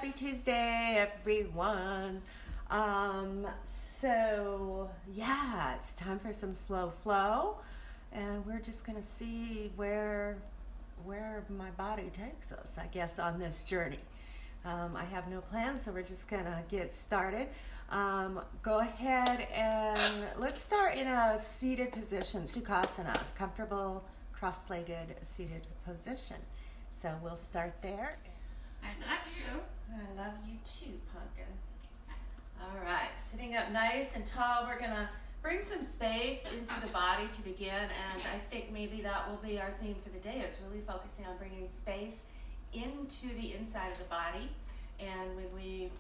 Happy Tuesday, everyone. So yeah, it's time for some slow flow, and we're just gonna see where my body takes us, I guess, on this journey. I have no plan, so we're just gonna get started. Go ahead and let's start in a seated position, Sukhasana, comfortable cross-legged seated position. So we'll start there. I love you. I love you too, Pumpkin. All right, sitting up nice and tall, we're gonna bring some space into the body to begin, and I think maybe that will be our theme for the day, is really focusing on bringing space into the inside of the body. And when we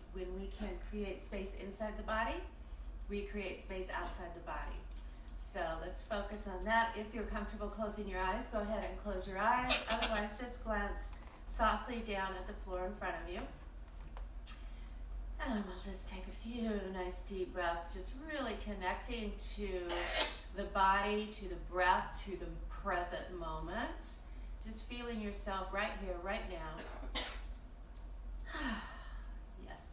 can create space inside the body, we create space outside the body. So let's focus on that. If you're comfortable closing your eyes, go ahead and close your eyes. Otherwise, just glance softly down at the floor in front of you. And we'll just take a few nice deep breaths, just really connecting to the body, to the breath, to the present moment. Just feeling yourself right here, right now. Yes.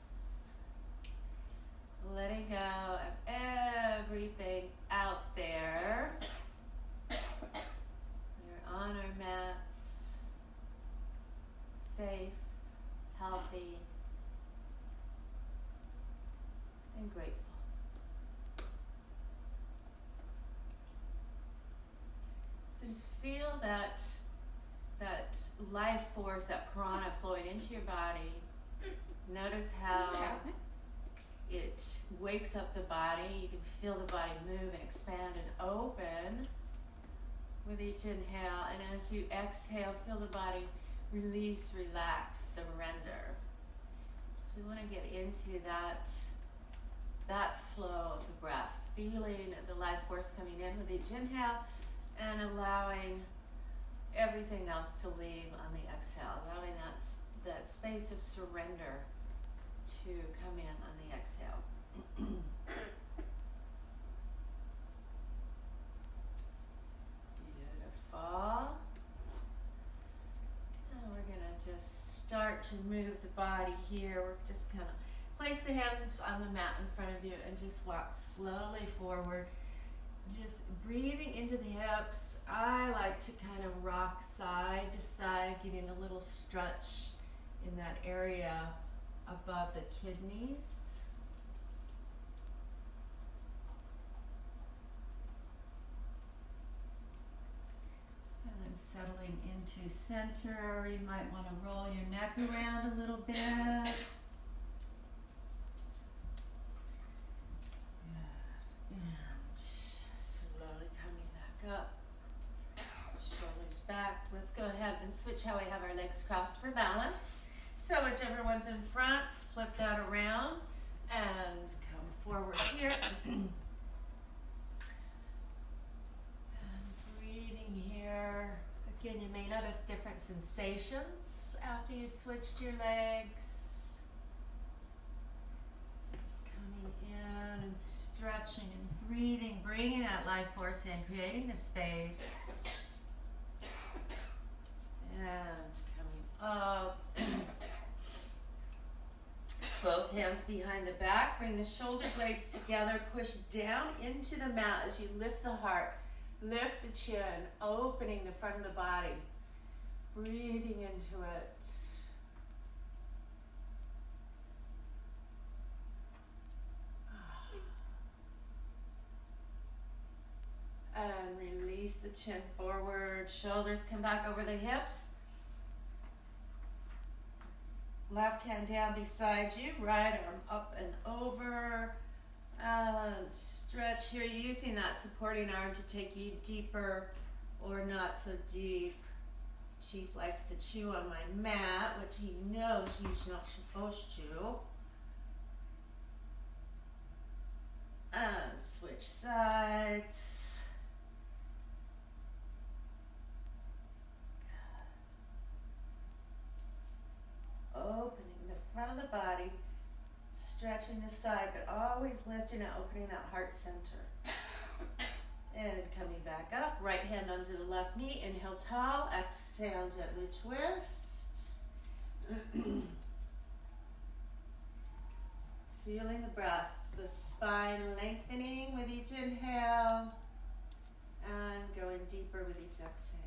Letting go of everything out there. We're on our mats, safe, healthy, and grateful. So just feel that life force, that prana flowing into your body. Notice how it wakes up the body. You can feel the body move and expand and open with each inhale. And as you exhale, feel the body release, relax, surrender. So we want to get into that flow of the breath, feeling the life force coming in with each inhale and allowing everything else to leave on the exhale, allowing that space of surrender to come in on the exhale. Beautiful. And we're going to just start to move the body here. We're just going to place the hands on the mat in front of you and just walk slowly forward. Just breathing into the hips. I like to kind of rock side to side, getting a little stretch in that area above the kidneys. And then settling into center. You might want to roll your neck around a little bit. Good. And slowly coming back up. Shoulders back. Let's go ahead and switch how we have our legs crossed for balance. So whichever one's in front, flip that around and come forward here. And breathing here. Again, you may notice different sensations after you switched your legs. Just coming in and stretching and breathing, bringing that life force in, creating the space. And coming up. Both hands behind the back. Bring the shoulder blades together. Push down into the mat as you lift the heart. Lift the chin, opening the front of the body. Breathing into it. And release the chin forward. Shoulders come back over the hips. Left hand down beside you, right arm up and over, and stretch here, using that supporting arm to take you deeper or not so deep. Chief likes to chew on my mat, which he knows he's not supposed to. And switch sides. Opening the front of the body, stretching the side, but always lifting and opening that heart center. And coming back up, right hand under the left knee, inhale tall, exhale gently twist. Feeling the breath, the spine lengthening with each inhale and going deeper with each exhale.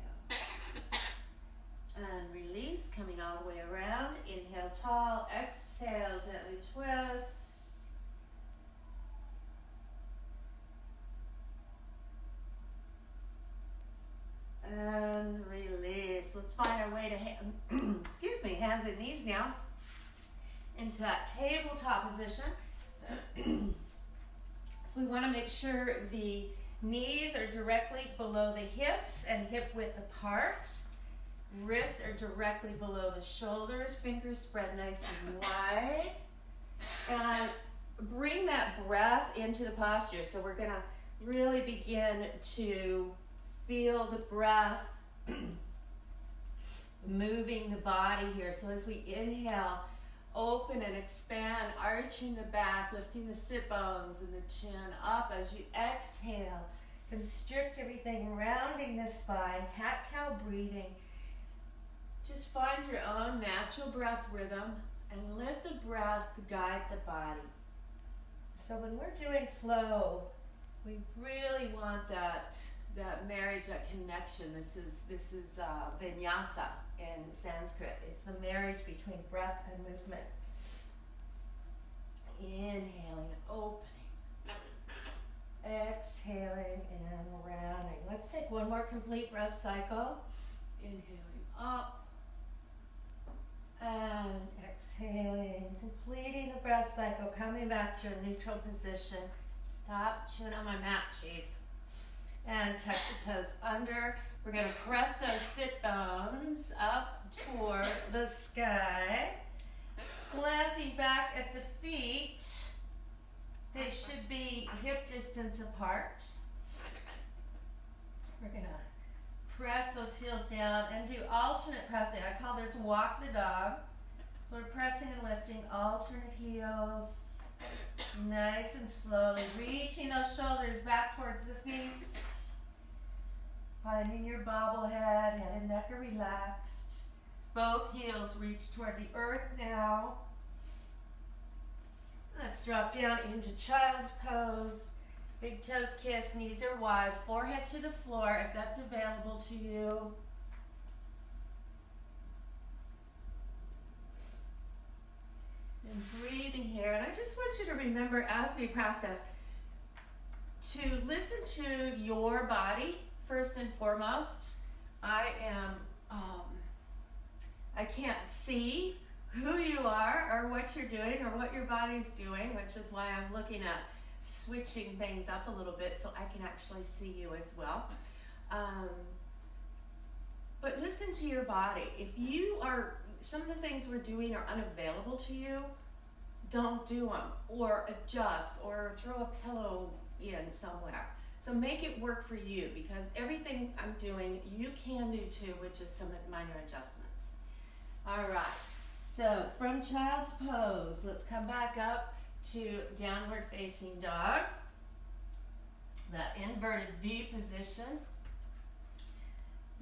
And release, coming all the way around. Inhale tall, exhale, gently twist. And release. Let's find our way to hands and knees now into that tabletop position. So we want to make sure the knees are directly below the hips and hip width apart. Wrists are directly below the shoulders. Fingers spread nice and wide. And bring that breath into the posture. So we're going to really begin to feel the breath moving the body here. So as we inhale, open and expand, arching the back, lifting the sit bones and the chin up. As you exhale, constrict everything, rounding the spine, cat-cow breathing. Just find your own natural breath rhythm and let the breath guide the body. So when we're doing flow, we really want that marriage, that connection. This is vinyasa in Sanskrit. It's the marriage between breath and movement. Inhaling, opening. Exhaling and rounding. Let's take one more complete breath cycle. Inhaling up. And exhaling, completing the breath cycle, coming back to a neutral position. Stop chewing on my mat, Chief. And tuck the toes under. We're going to press those sit bones up toward the sky. Glancing back at the feet, they should be hip distance apart. We're going to press those heels down and do alternate pressing. I call this walk the dog. So we're pressing and lifting alternate heels. Nice and slowly, reaching those shoulders back towards the feet. Finding your bobblehead, head and neck are relaxed. Both heels reach toward the earth now. Let's drop down into child's pose. Big toes kiss, knees are wide, forehead to the floor if that's available to you. And breathing here. And I just want you to remember as we practice to listen to your body first and foremost. I can't see who you are or what you're doing or what your body's doing, which is why I'm looking at switching things up a little bit so I can actually see you as well. But listen to your body. If some of the things we're doing are unavailable to you, don't do them, or adjust, or throw a pillow in somewhere. So make it work for you, because everything I'm doing you can do too, with just some minor adjustments. All right, so from child's pose, let's come back up to downward facing dog, that inverted V position.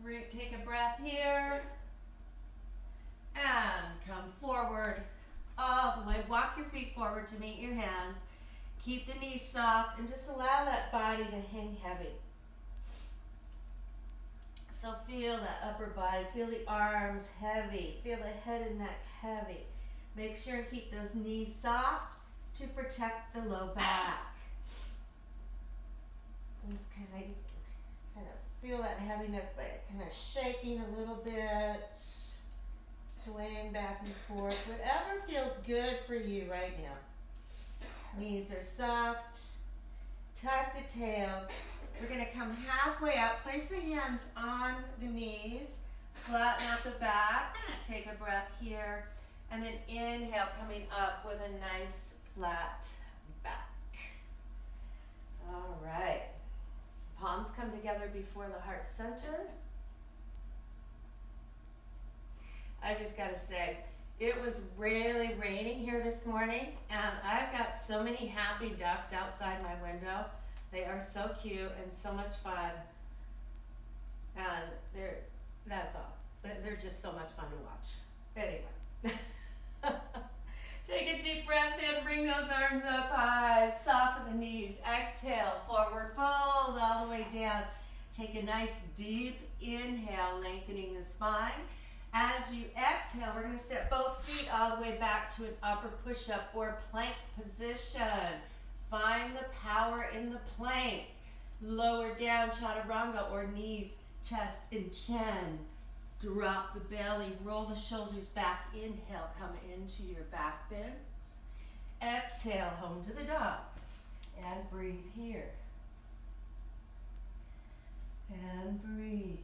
Take a breath here, and come forward all the way. Walk your feet forward to meet your hand. Keep the knees soft and just allow that body to hang heavy. So feel that upper body, feel the arms heavy, feel the head and neck heavy. Make sure and keep those knees soft to protect the low back. Just kind of feel that heaviness by kind of shaking a little bit, swaying back and forth, whatever feels good for you right now. Knees are soft. Tuck the tail. We're going to come halfway up. Place the hands on the knees. Flatten out the back. Take a breath here. And then inhale, coming up with a nice flat back. All right. Palms come together before the heart center. I just got to say, it was really raining here this morning, and I've got so many happy ducks outside my window. They are so cute and so much fun. And that's all. They're just so much fun to watch. Anyway. Take a deep breath in, bring those arms Take a nice deep inhale, lengthening the spine. As you exhale, we're going to step both feet all the way back to an upper push-up or plank position. Find the power in the plank. Lower down, chaturanga, or knees, chest, and chin. Drop the belly, roll the shoulders back. Inhale, come into your back bend. Exhale, home to the dog. And breathe here. And breathe.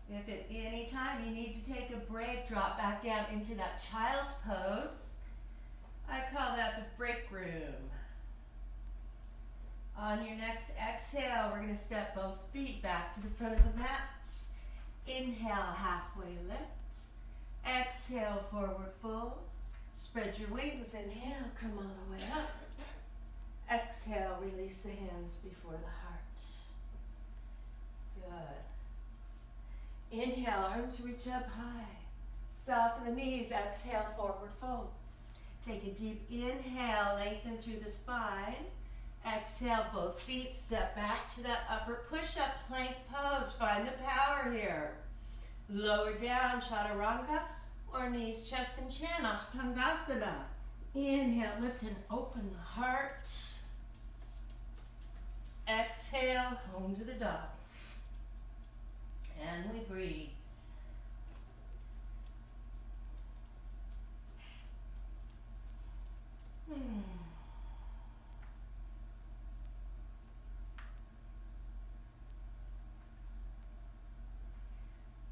If at any time you need to take a break, drop back down into that child's pose. I call that the break room. On your next exhale, we're going to step both feet back to the front of the mat. Inhale, halfway lift. Exhale, forward fold. Spread your wings. Inhale, come all the way up. Exhale, release the hands before the heart. Good. Inhale, arms reach up high. Soften the knees. Exhale, forward fold. Take a deep inhale, lengthen through the spine. Exhale, both feet step back to that upper push-up plank pose. Find the power here. Lower down, chaturanga, or knees, chest, and chin, Ashtangasana. Inhale, lift and open the heart. Exhale, home to the dog. And we breathe.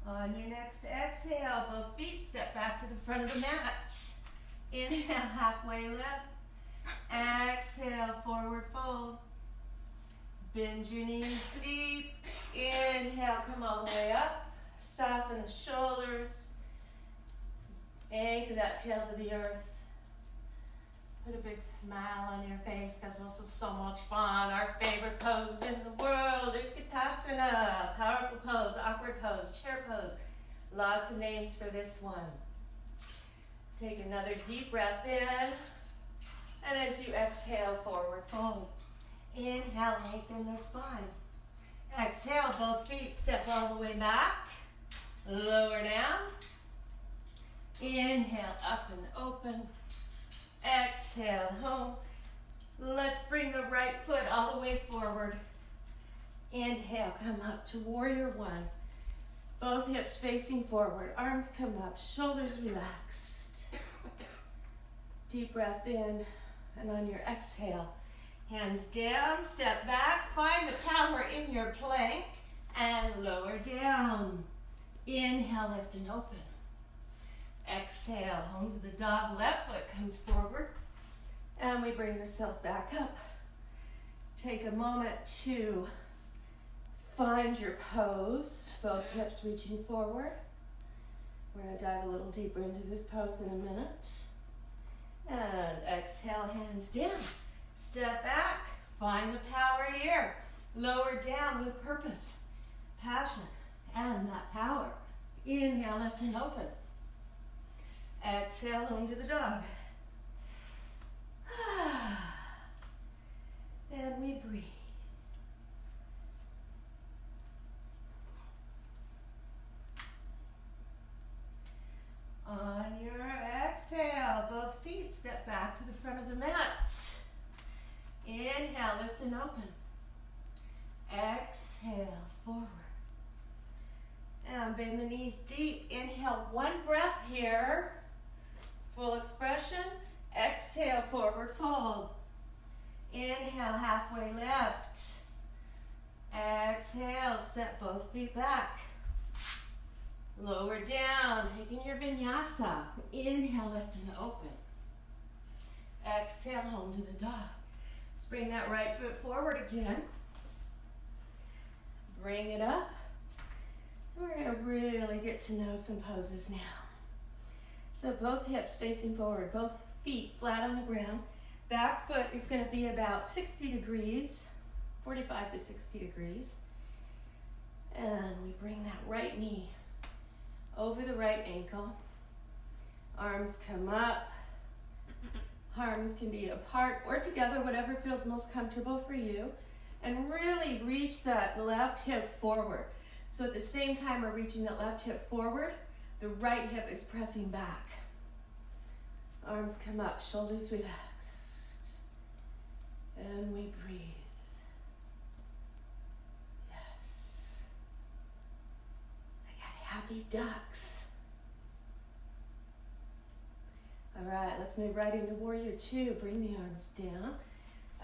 On your next exhale, both feet step back to the front of the mat. Inhale, halfway lift. Exhale, forward fold. Bend your knees deep. Inhale, come all the way up. Soften the shoulders. Anchor that tail to the earth. Put a big smile on your face because this is so much fun. Our favorite pose in the world, Utkatasana. Powerful pose, awkward pose, chair pose. Lots of names for this one. Take another deep breath in. And as you exhale, forward fold. Inhale, lengthen the spine. Exhale, both feet step all the way back. Lower down. Inhale, up and open. Exhale, home. Let's bring the right foot all the way forward. Inhale, come up to warrior one. Both hips facing forward, arms come up, shoulders relaxed. Deep breath in, and on your exhale, hands down, step back, find the power in your plank, and lower down. Inhale, lift and open. Exhale, home to the dog. Left foot comes forward. And we bring ourselves back up. Take a moment to find your pose. Both hips reaching forward. We're going to dive a little deeper into this pose in a minute. And exhale, hands down. Step back. Find the power here. Lower down with purpose, passion, and that power. Inhale, lift and open. Exhale, home to the dog. Then we breathe. On your exhale, both feet step back to the front of the mat. Inhale, lift and open. Exhale, forward. And bend the knees deep. Inhale, one breath here. Full expression. Exhale, forward fold. Inhale, halfway lift. Exhale, step both feet back. Lower down, taking your vinyasa. Inhale, lift and open. Exhale, home to the dog. Let's bring that right foot forward again. Bring it up. And we're going to really get to know some poses now. So both hips facing forward, both feet flat on the ground. Back foot is going to be about 60 degrees, 45 to 60 degrees. And we bring that right knee over the right ankle. Arms come up. Arms can be apart or together, whatever feels most comfortable for you. and really reach that left hip forward. So at the same time we're reaching that left hip forward, the right hip is pressing back. Arms come up, shoulders relaxed. And we breathe. Yes. I got happy ducks. All right, let's move right into Warrior Two. Bring the arms down.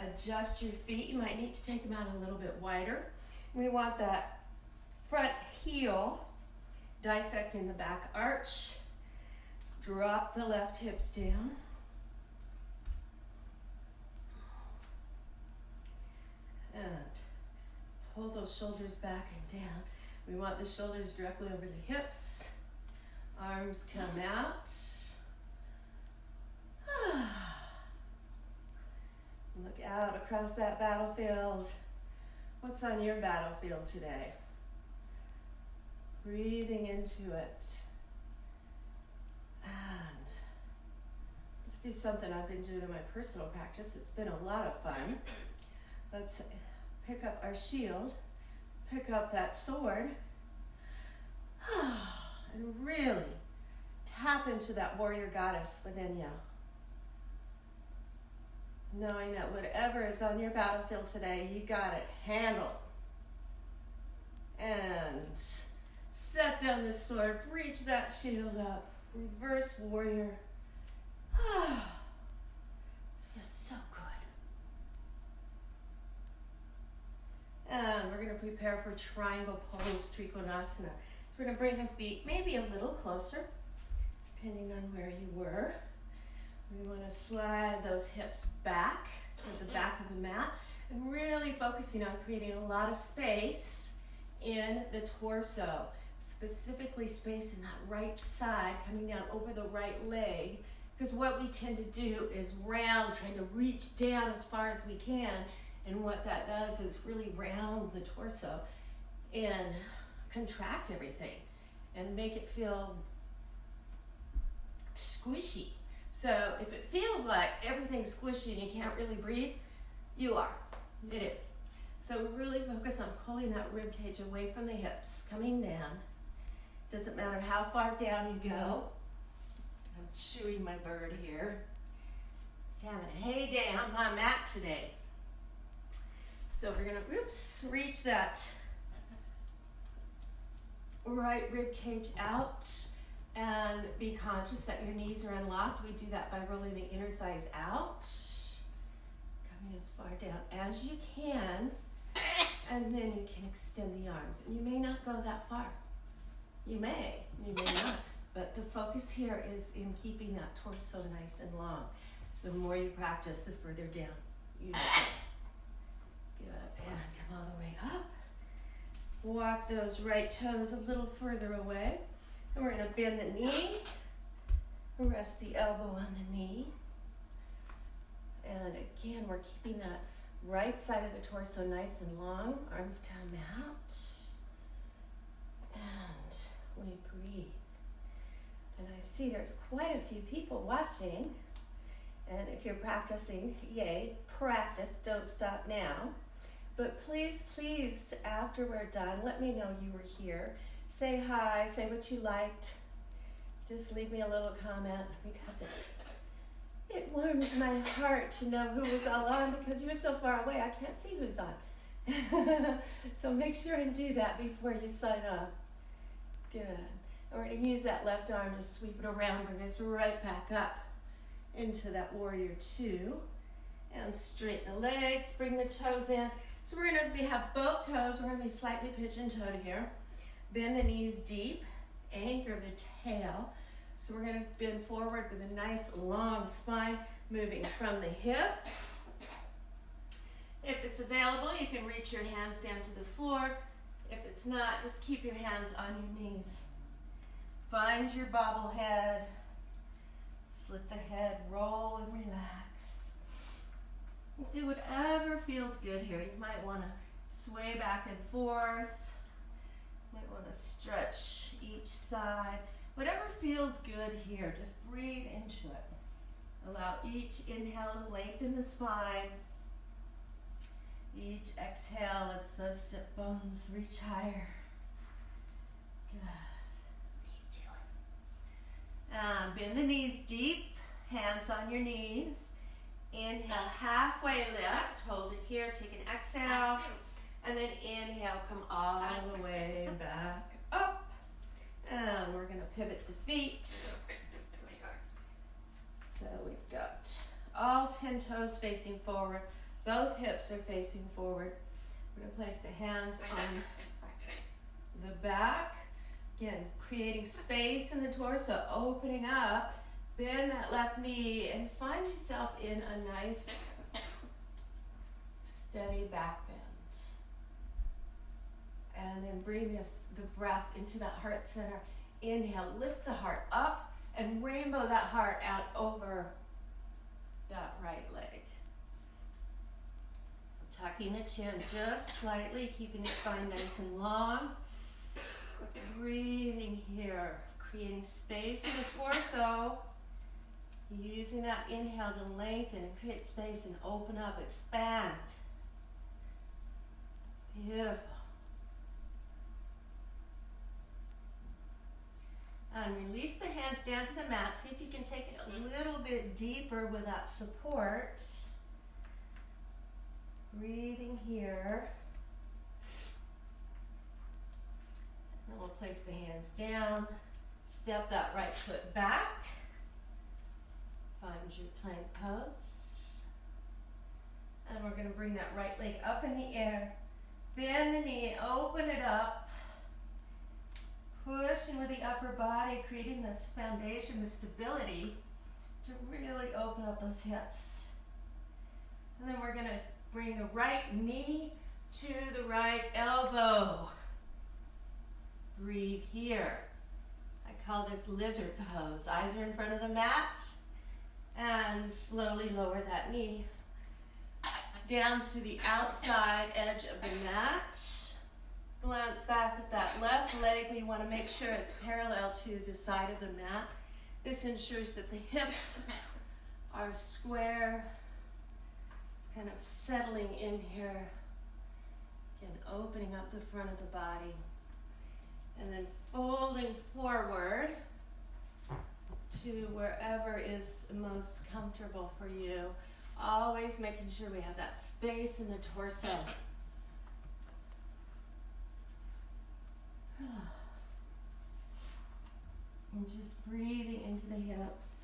Adjust your feet. You might need to take them out a little bit wider. We want that front heel dissecting the back arch. Drop the left hips down. And pull those shoulders back and down. We want the shoulders directly over the hips. Arms come out. Look out across that battlefield. What's on your battlefield today? Breathing into it. And let's do something I've been doing in my personal practice. It's been a lot of fun. Let's pick up our shield, pick up that sword, and really tap into that warrior goddess within you. Knowing that whatever is on your battlefield today, you got it handled. And set down the sword, reach that shield up, reverse warrior. This feels so good. And we're going to prepare for triangle pose, Trikonasana. We're going to bring the feet maybe a little closer, depending on where you were. We want to slide those hips back toward the back of the mat and really focusing on creating a lot of space in the torso, specifically space in that right side coming down over the right leg, because what we tend to do is round, trying to reach down as far as we can, and what that does is really round the torso and contract everything and make it feel squishy. So if it feels like everything's squishy and you can't really breathe, you are. It is. So really focus on pulling that rib cage away from the hips, coming down. Doesn't matter how far down you go. I'm shooing my bird here. He's having a hay day on my mat today. So we're gonna, reach that right rib cage out. And be conscious that your knees are unlocked. We do that by rolling the inner thighs out, coming as far down as you can, and then you can extend the arms. And you may not go that far. You may not. But the focus here is in keeping that torso nice and long. The more you practice, the further down you go. Good, and come all the way up. Walk those right toes a little further away. And we're going to bend the knee, rest the elbow on the knee. And again, we're keeping that right side of the torso nice and long. Arms come out. And we breathe. And I see there's quite a few people watching. And if you're practicing, yay, practice, don't stop now. But please, please, after we're done, let me know you were here. Say hi, say what you liked. Just leave me a little comment, because it warms my heart to know who was all on, because you're so far away I can't see who's on. So make sure and do that before you sign off. Good. And we're going to use that left arm to sweep it around, bring us right back up into that Warrior Two. And straighten the legs, bring the toes in. So we're going to have both toes, we're going to be slightly pigeon-toed here. Bend the knees deep, anchor the tail. So we're going to bend forward with a nice long spine, moving from the hips. If it's available, you can reach your hands down to the floor. If it's not, just keep your hands on your knees. Find your bobblehead. Just let the head roll and relax. Do whatever feels good here. You might want to sway back and forth. Might want to stretch each side. Whatever feels good here, just breathe into it. Allow each inhale to lengthen the spine. Each exhale lets those sit bones reach higher. Good. Bend the knees deep, hands on your knees. Inhale, halfway lift, hold it here, take an exhale, and then inhale, come all the way back up. And we're gonna pivot the feet. So we've got all 10 toes facing forward, both hips are facing forward. We're gonna place the hands on the back. Again, creating space in the torso, opening up. Bend that left knee and find yourself in a nice, steady back bend. And then bring the breath into that heart center. Inhale, lift the heart up and rainbow that heart out over that right leg. Tucking the chin just slightly, keeping the spine nice and long. Breathing here, creating space in the torso. Using that inhale to lengthen and create space and open up, expand. Beautiful. And release the hands down to the mat. See if you can take it a little bit deeper with that support. Breathing here. And then we'll place the hands down. Step that right foot back. Find your plank pose. And we're going to bring that right leg up in the air. Bend the knee, open it up. Pushing with the upper body, creating this foundation, this stability to really open up those hips. And then we're going to bring the right knee to the right elbow. Breathe here. I call this lizard pose. Eyes are in front of the mat. And slowly lower that knee down to the outside edge of the mat. Glance back at that left leg. We want to make sure it's parallel to the side of the mat. This ensures that the hips are square. It's kind of settling in here. Again, opening up the front of the body. And then folding forward to wherever is most comfortable for you. Always making sure we have that space in the torso. And just breathing into the hips.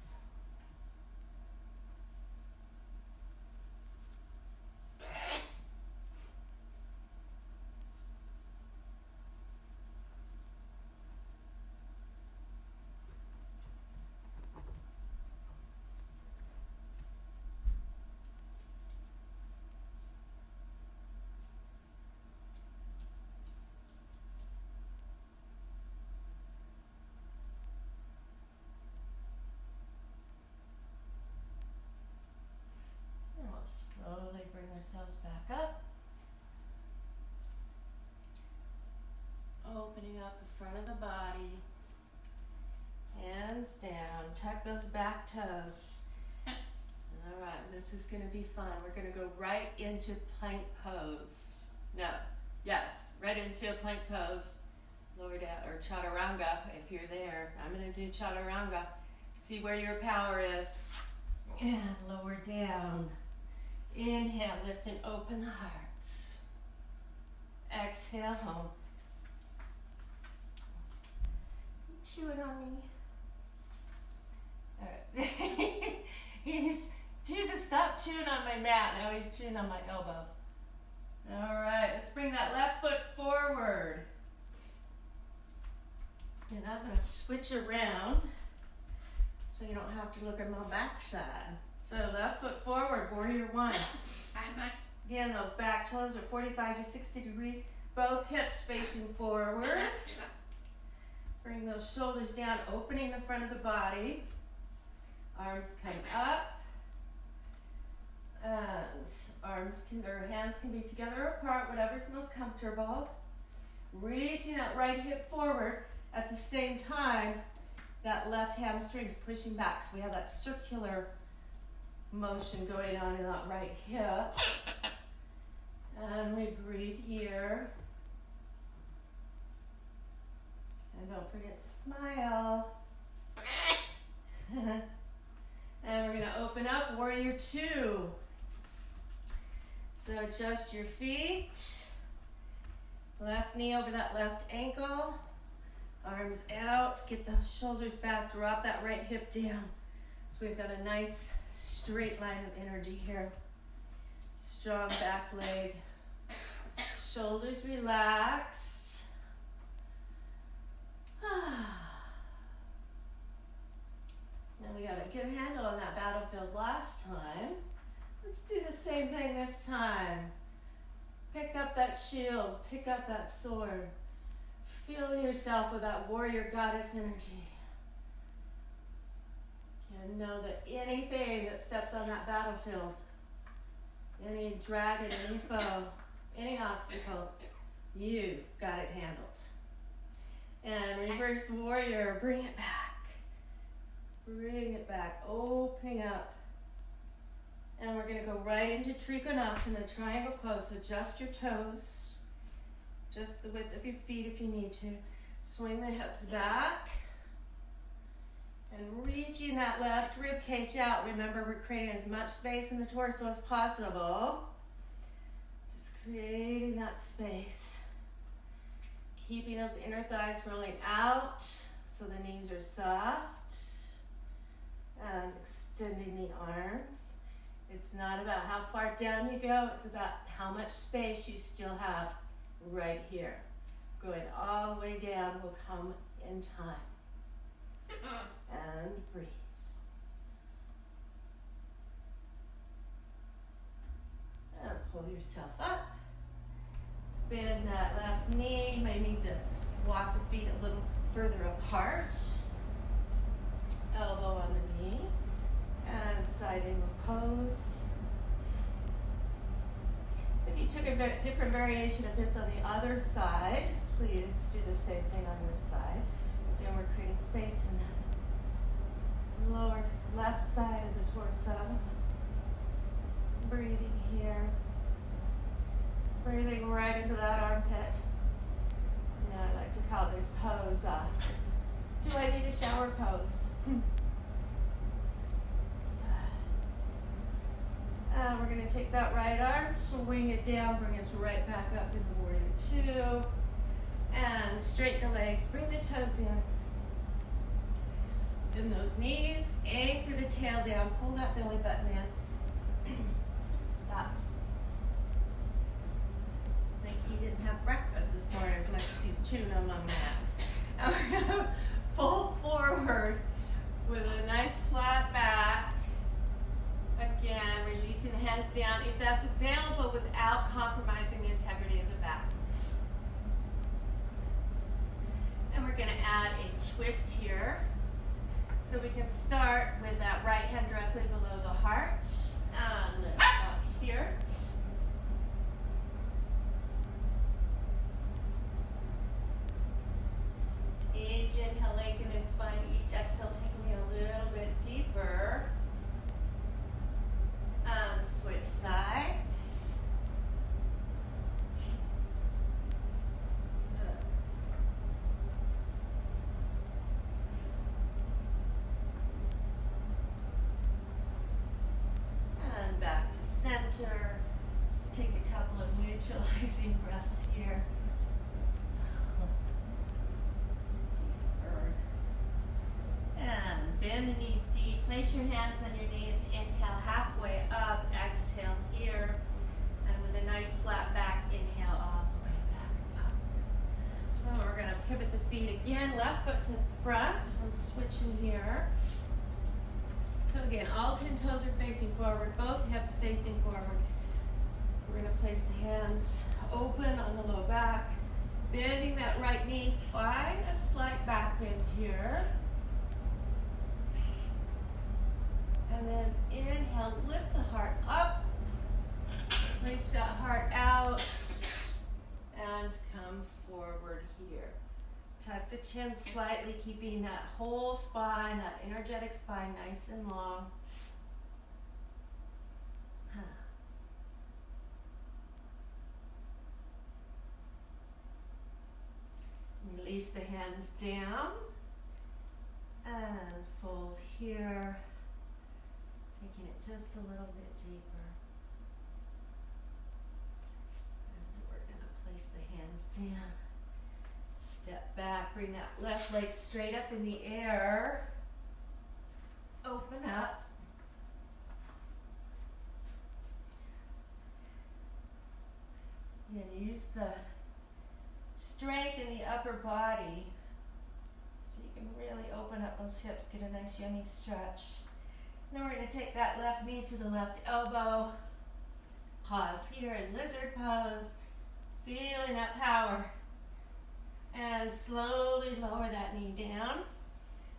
Slowly bring ourselves back up. Opening up the front of the body. Hands down. Tuck those back toes. All right, this is going to be fun. We're going to go right into plank pose. No, yes, right into a plank pose. Lower down, or chaturanga if you're there. I'm going to do chaturanga. See where your power is. And lower down. Inhale, lift and open the heart. Exhale, home. Chewing on me. All right. Stop chewing on my mat. Now he's chewing on my elbow. All right, let's bring that left foot forward. And I'm going to switch around so you don't have to look at my backside. So left foot forward, warrior one. Again, those back toes are 45 to 60 degrees. Both hips facing forward. Bring those shoulders down, opening the front of the body. Arms come up. And hands can be together or apart, whatever's most comfortable. Reaching that right hip forward. At the same time, that left hamstring's pushing back. So we have that circular motion going on in that right hip. And we breathe here. And don't forget to smile. And we're going to open up Warrior Two. So adjust your feet. Left knee over that left ankle. Arms out. Get those shoulders back. Drop that right hip down. So we've got a nice straight line of energy here. Strong back leg. Shoulders relaxed. And we got a good handle on that battlefield last time. Let's do the same thing this time. Pick up that shield, pick up that sword. Feel yourself with that warrior goddess energy. And know that anything that steps on that battlefield, any dragon, any foe, any obstacle, you've got it handled. And reverse warrior, bring it back. Bring it back, opening up. And we're gonna go right into Trikonasana, triangle pose. So adjust your toes, just the width of your feet if you need to. Swing the hips back. And reaching that left rib cage out. Remember, we're creating as much space in the torso as possible. Just creating that space. Keeping those inner thighs rolling out so the knees are soft. And extending the arms. It's not about how far down you go, it's about how much space you still have right here. Going all the way down will come in time. And breathe. And pull yourself up. Bend that left knee. You may need to walk the feet a little further apart. Elbow on the knee. And side angle pose. If you took a different variation of this on the other side, please do the same thing on this side. Again, we're creating space in that lower left side of the torso. Breathing here. Breathing right into that armpit. You know, I like to call this pose, do I need a shower pose? And we're going to take that right arm, swing it down, bring us right back up into Warrior Two. And straighten the legs, bring the toes in. Bend those knees, anchor the tail down, pull that belly button in. Stop. Like he didn't have breakfast this morning as much as he's chewing among that. And we're going to fold forward with a nice flat back. Again, releasing the hands down if that's available without compromising the integrity of the back. And we're going to add a twist here. So we can start with that right hand directly below the heart. And lift up here. Each inhale, lengthening spine. Each exhale, taking you a little bit deeper. And switch sides. Good. And back to center. Let's take a couple of neutralizing breaths here. And bend the knees deep. Place your hands on your knees. Inhale halfway up. Exhale here. And with a nice flat back, inhale all the way back up. So we're going to pivot the feet again. Left foot to the front. I'm switching here. So again, all 10 toes are facing forward. Both hips facing forward. We're going to place the hands open on the low back. Bending that right knee. Find a slight back bend here. And then inhale, lift the heart up, reach that heart out, and come forward here. Tuck the chin slightly, keeping that whole spine, that energetic spine nice and long. Release the hands down and fold here, taking it just a little bit deeper. And we're going to place the hands down. Step back, bring that left leg straight up in the air. Open up. Then use the strength in the upper body so you can really open up those hips, get a nice yummy stretch. Now we're going to take that left knee to the left elbow. Pause here in lizard pose, feeling that power. And slowly lower that knee down,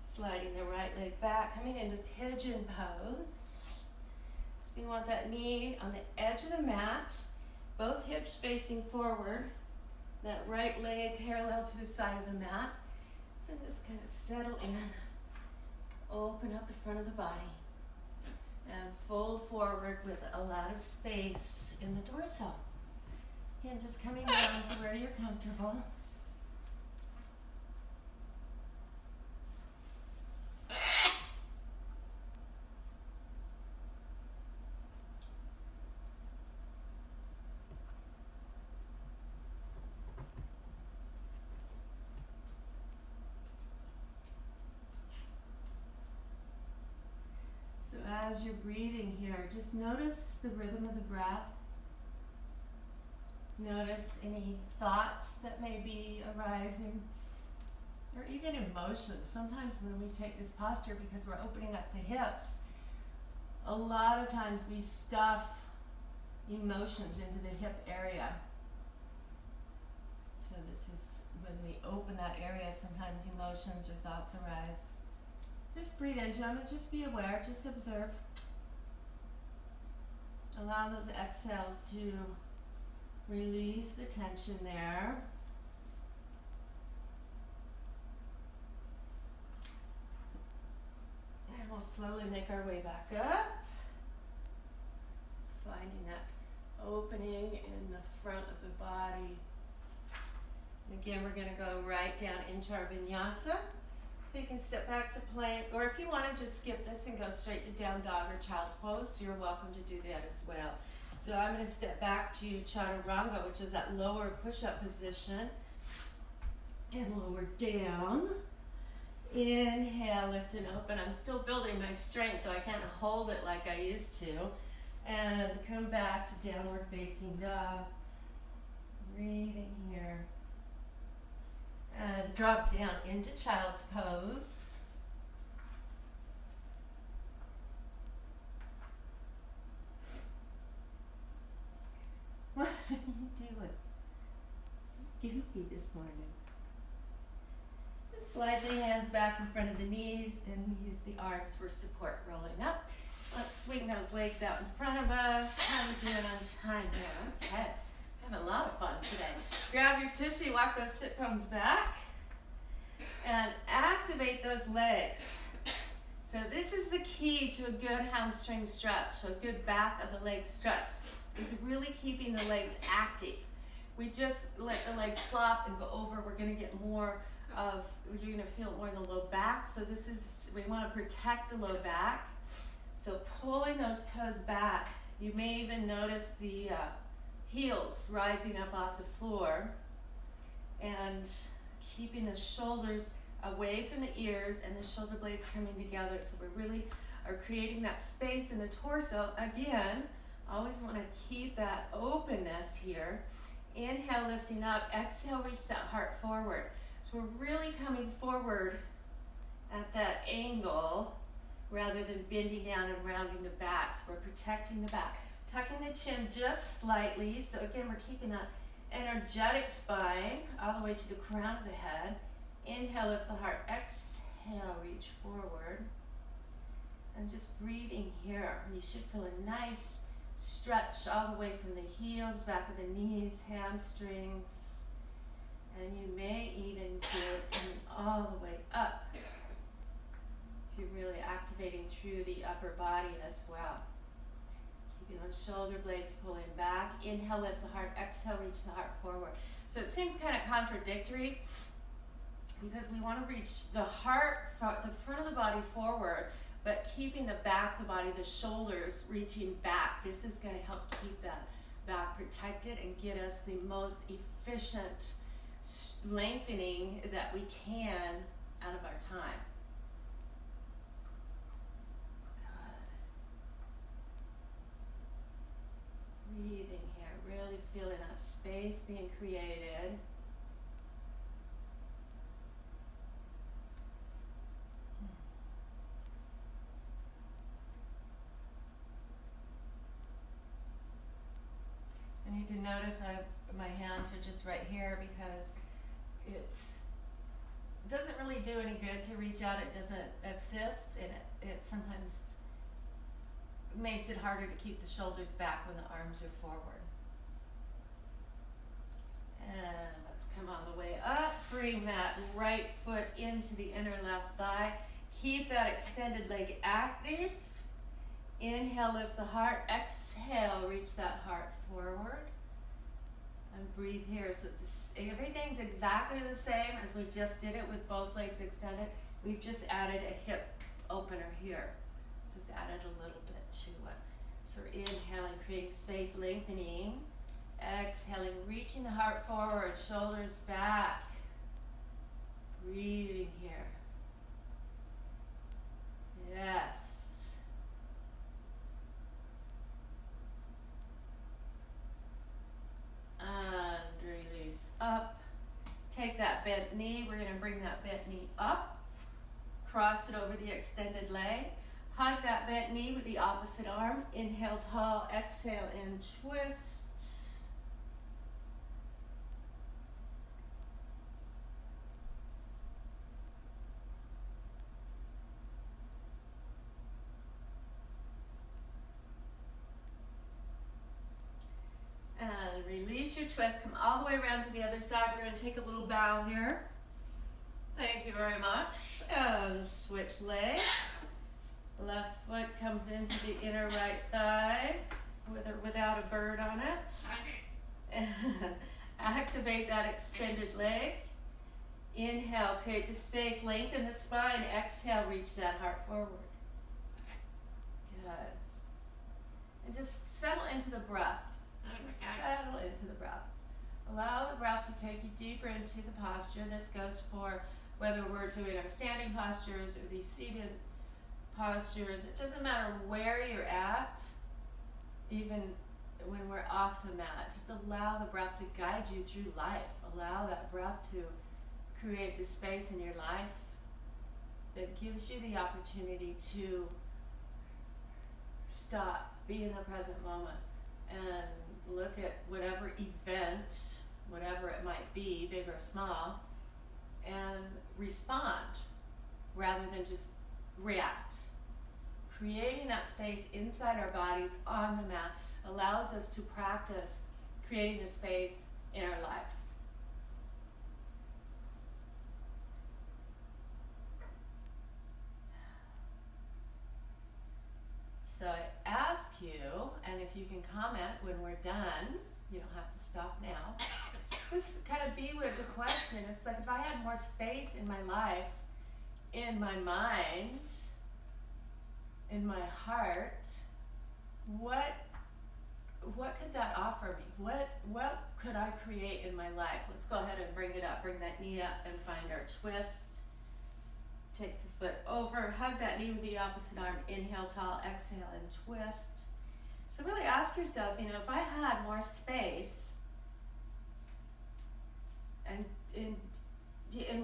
sliding the right leg back, coming into pigeon pose. So we want that knee on the edge of the mat, both hips facing forward, that right leg parallel to the side of the mat, and just kind of settle in. Open up the front of the body and fold forward with a lot of space in the torso. Again, just coming down to where you're comfortable. So as you're breathing here, just notice the rhythm of the breath. Notice any thoughts that may be arising, or even emotions. Sometimes when we take this posture, because we're opening up the hips, a lot of times we stuff emotions into the hip area. So this is when we open that area, sometimes emotions or thoughts arise. Just breathe into them and just be aware, just observe. Allow those exhales to release the tension there. And we'll slowly make our way back up. Finding that opening in the front of the body. And again, we're going to go right down into our vinyasa. So you can step back to plank, or if you want to just skip this and go straight to down dog or child's pose, you're welcome to do that as well. So I'm going to step back to chaturanga, which is that lower push-up position, and lower down. Inhale, lift and open. I'm still building my strength, so I can't hold it like I used to. And come back to downward facing dog. Breathing here. And drop down into child's pose. What are you doing? Goofy this morning. And slide the hands back in front of the knees and use the arms for support, rolling up. Let's swing those legs out in front of us. How are we doing on time here? Okay. Having a lot of fun today. Grab your tushy, walk those sit bones back, and activate those legs. So this is the key to a good hamstring stretch, so a good back of the leg stretch, is really keeping the legs active. We just let the legs flop and go over. We're going to get more of, you're going to feel it more in the low back. So this is, we want to protect the low back. So pulling those toes back. You may even notice the heels rising up off the floor, and keeping the shoulders away from the ears and the shoulder blades coming together. So we really are creating that space in the torso. Again, always want to keep that openness here. Inhale, lifting up. Exhale, reach that heart forward. So we're really coming forward at that angle rather than bending down and rounding the back. So we're protecting the back. Tucking the chin just slightly. So again, we're keeping that energetic spine all the way to the crown of the head. Inhale, lift the heart. Exhale, reach forward. And just breathing here. You should feel a nice stretch all the way from the heels, back of the knees, hamstrings. And you may even feel it coming all the way up if you're really activating through the upper body as well. Keeping those shoulder blades pulling back. Inhale, lift the heart. Exhale, reach the heart forward. So it seems kind of contradictory, because we want to reach the heart, the front of the body forward, but keeping the back of the body, the shoulders reaching back. This is going to help keep that back protected and get us the most efficient lengthening that we can out of our time. Good. Breathing here, really feeling that space being created. And you can notice my hands are just right here because it doesn't really do any good to reach out. It doesn't assist, and it sometimes makes it harder to keep the shoulders back when the arms are forward. And let's come all the way up. Bring that right foot into the inner left thigh. Keep that extended leg active. Inhale, lift the heart. Exhale, reach that heart forward. And breathe here. So everything's exactly the same as we just did it with both legs extended. We've just added a hip opener here. Just added a little bit to it. So we're inhaling, creating space, lengthening. Exhaling, reaching the heart forward, shoulders back. Breathing here. Yes. And release up. Take that bent knee. We're going to bring that bent knee up. Cross it over the extended leg. Hug that bent knee with the opposite arm. Inhale tall, exhale and twist. And release your twist. Come all the way around to the other side. We're going to take a little bow here. Thank you very much. And switch legs. Left foot comes into the inner right thigh with or without a bird on it. And activate that extended leg. Inhale, create the space, lengthen the spine. Exhale, reach that heart forward. Good. And just settle into the breath. Just settle into the breath. Allow the breath to take you deeper into the posture. This goes for whether we're doing our standing postures or these seated postures. It doesn't matter where you're at, even when we're off the mat. Just allow the breath to guide you through life. Allow that breath to create the space in your life that gives you the opportunity to stop, be in the present moment, and look at whatever event, whatever it might be, big or small, and respond rather than just react. Creating that space inside our bodies on the mat allows us to practice creating the space in our lives. So I ask you, and if you can comment when we're done, you don't have to stop now, just kind of be with the question. It's like if I had more space in my life, in my mind, in my heart, what could that offer me? What could I create in my life? Let's go ahead and bring it up. Bring that knee up and find our twist. Take the foot over, hug that knee with the opposite arm. Inhale tall, exhale and twist. So really ask yourself, if I had more space, and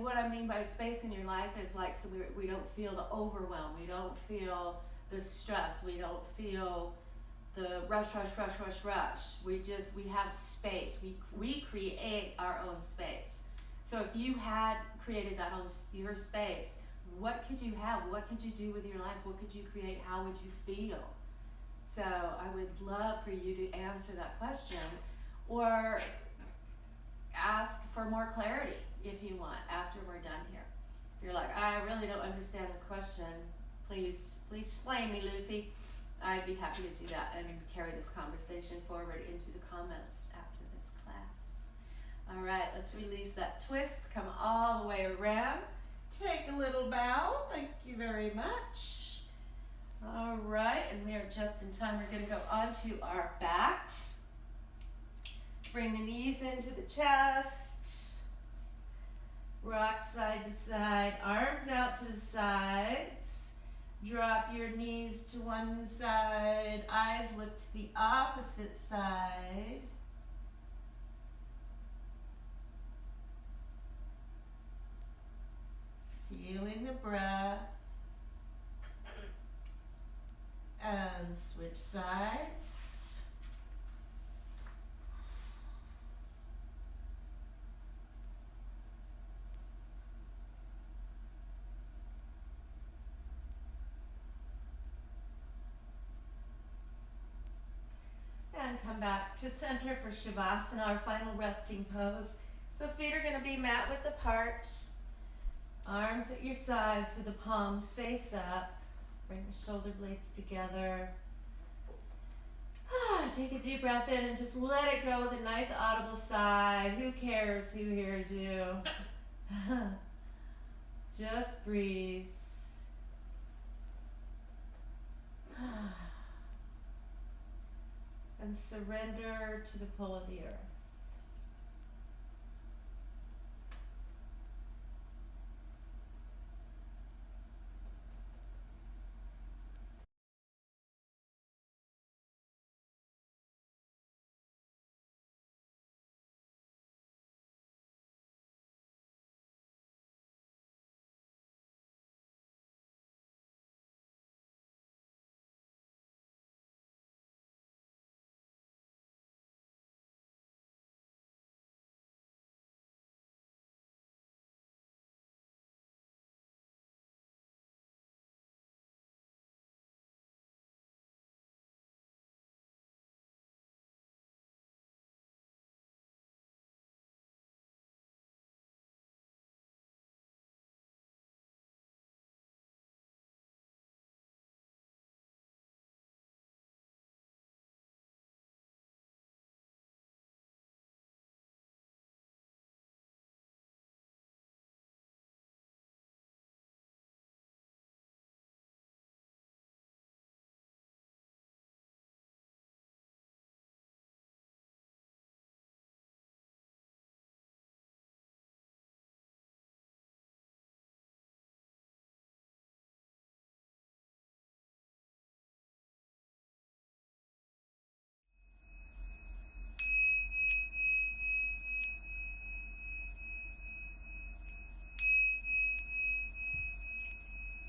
what I mean by space in your life is like, so we don't feel the overwhelm, we don't feel the stress, we don't feel the rush. We have space. We create our own space. So if you had created that on your space, what could you have? What could you do with your life? What could you create? How would you feel? So I would love for you to answer that question, or ask for more clarity if you want after we're done here. If you're like, I really don't understand this question, please explain me, Lucy. I'd be happy to do that and carry this conversation forward into the comments after this class. All right, let's release that twist. Come all the way around. Take a little bow. Thank you very much. All right, and we are just in time. We're going to go onto our backs. Bring the knees into the chest. Rock side to side, arms out to the sides. Drop your knees to one side, eyes look to the opposite side. Feeling the breath. And switch sides. And come back to center for Shavasana, our final resting pose. So feet are going to be mat width apart. Arms at your sides with the palms face up. Bring the shoulder blades together. Take a deep breath in and just let it go with a nice audible sigh. Who cares who hears you? Just breathe. And surrender to the pull of the earth.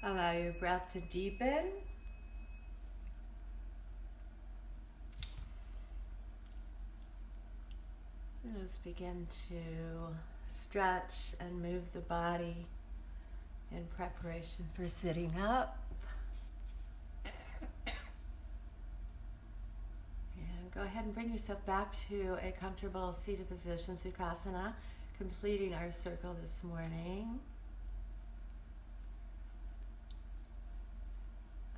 Allow your breath to deepen. And let's begin to stretch and move the body in preparation for sitting up. And go ahead and bring yourself back to a comfortable seated position, Sukhasana, completing our circle this morning.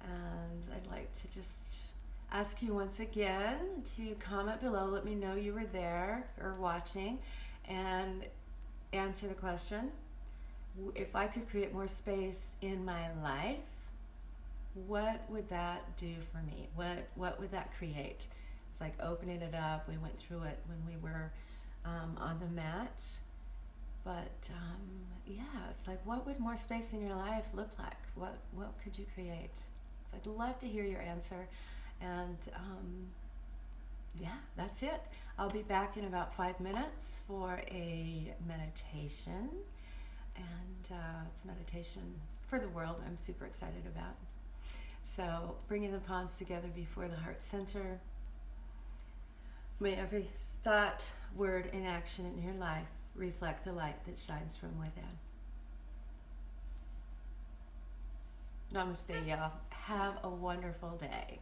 And I'd like to just ask you once again to comment below, let me know you were there or watching, and answer the question, if I could create more space in my life, what would that do for me? What would that create? It's like opening it up. We went through it when we were on the mat. But yeah, it's like, what would more space in your life look like? What could you create? So I'd love to hear your answer. And yeah, that's it. I'll be back in about 5 minutes for a meditation. And it's a meditation for the world I'm super excited about. So bringing the palms together before the heart center. May every thought, word, and action in your life reflect the light that shines from within. Namaste, y'all. Have a wonderful day.